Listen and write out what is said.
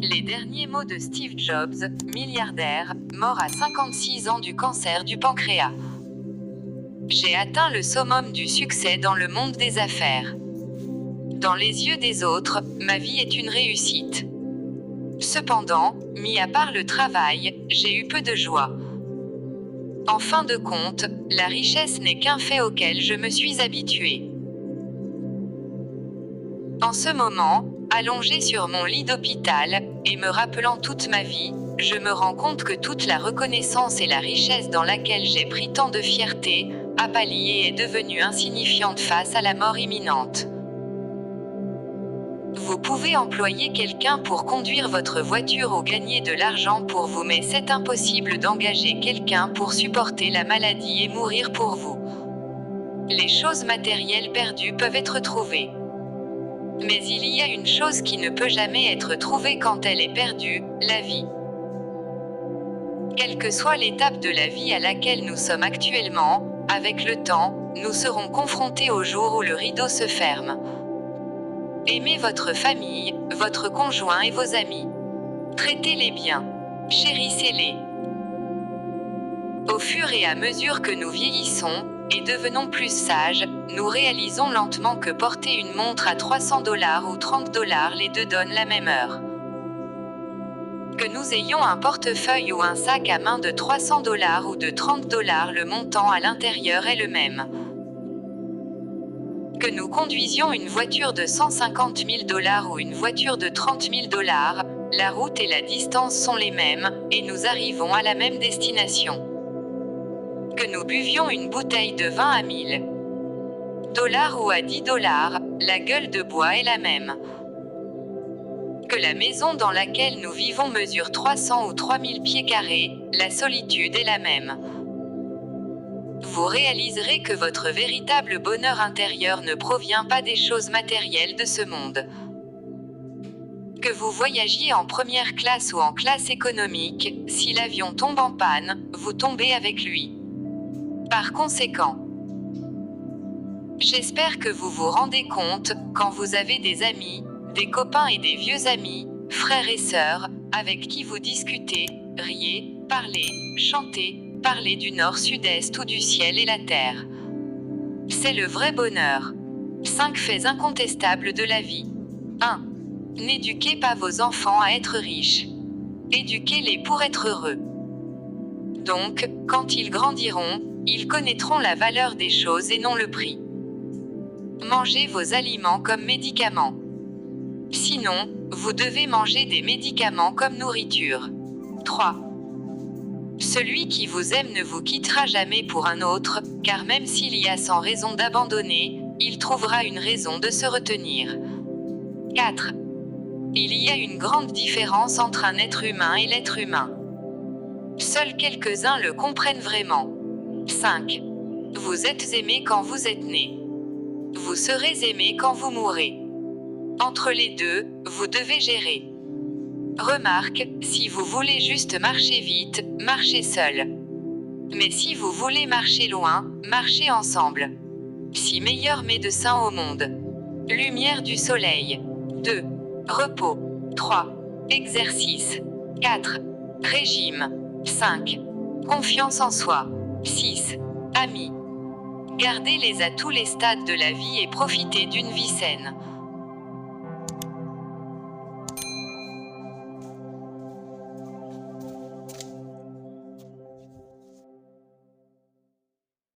Les derniers mots de Steve Jobs, milliardaire, mort à 56 ans du cancer du pancréas. J'ai atteint le summum du succès dans le monde des affaires. Dans les yeux des autres, ma vie est une réussite. Cependant, mis à part le travail, j'ai eu peu de joie. En fin de compte, la richesse n'est qu'un fait auquel je me suis habitué. En ce moment, allongé sur mon lit d'hôpital, et me rappelant toute ma vie, je me rends compte que toute la reconnaissance et la richesse dans laquelle j'ai pris tant de fierté, a pâli et est devenue insignifiante face à la mort imminente. Vous pouvez employer quelqu'un pour conduire votre voiture ou gagner de l'argent pour vous, mais c'est impossible d'engager quelqu'un pour supporter la maladie et mourir pour vous. Les choses matérielles perdues peuvent être trouvées. Mais il y a une chose qui ne peut jamais être trouvée quand elle est perdue, la vie. Quelle que soit l'étape de la vie à laquelle nous sommes actuellement, avec le temps, nous serons confrontés au jour où le rideau se ferme. Aimez votre famille, votre conjoint et vos amis. Traitez-les bien. Chérissez-les. Au fur et à mesure que nous vieillissons, et devenons plus sages, nous réalisons lentement que porter une montre à 300 $ ou 30 $ les deux donnent la même heure. Que nous ayons un portefeuille ou un sac à main de 300 $ ou de 30 $, le montant à l'intérieur est le même. Que nous conduisions une voiture de 150 000 $ ou une voiture de 30 000 $, la route et la distance sont les mêmes, et nous arrivons à la même destination. Que nous buvions une bouteille de vin à 1000 $ ou à 10 $, la gueule de bois est la même. Que la maison dans laquelle nous vivons mesure 300 ou 3000 pieds carrés, la solitude est la même. Vous réaliserez que votre véritable bonheur intérieur ne provient pas des choses matérielles de ce monde. Que vous voyagiez en première classe ou en classe économique, si l'avion tombe en panne, vous tombez avec lui. Par conséquent, j'espère que vous vous rendez compte, quand vous avez des amis, des copains et des vieux amis, frères et sœurs, avec qui vous discutez, riez, parlez, chantez, parlez du nord, sud-est ou du ciel et la terre. C'est le vrai bonheur. 5 faits incontestables de la vie. 1. N'éduquez pas vos enfants à être riches. Éduquez-les pour être heureux. Donc, quand ils grandiront, ils connaîtront la valeur des choses et non le prix. Mangez vos aliments comme médicaments. Sinon, vous devez manger des médicaments comme nourriture. 3. Celui qui vous aime ne vous quittera jamais pour un autre, car même s'il y a 100 raisons d'abandonner, il trouvera une raison de se retenir. 4. Il y a une grande différence entre un être humain et l'être humain. Seuls quelques-uns le comprennent vraiment. 5. Vous êtes aimé quand vous êtes né. Vous serez aimé quand vous mourrez. Entre les deux, vous devez gérer. Remarque, si vous voulez juste marcher vite, marchez seul. Mais si vous voulez marcher loin, marchez ensemble. 6 meilleurs médecins au monde. Lumière du soleil. 2. Repos. 3. Exercice. 4. Régime. 5. Confiance en soi. 6. Amis. Gardez-les à tous les stades de la vie et profitez d'une vie saine.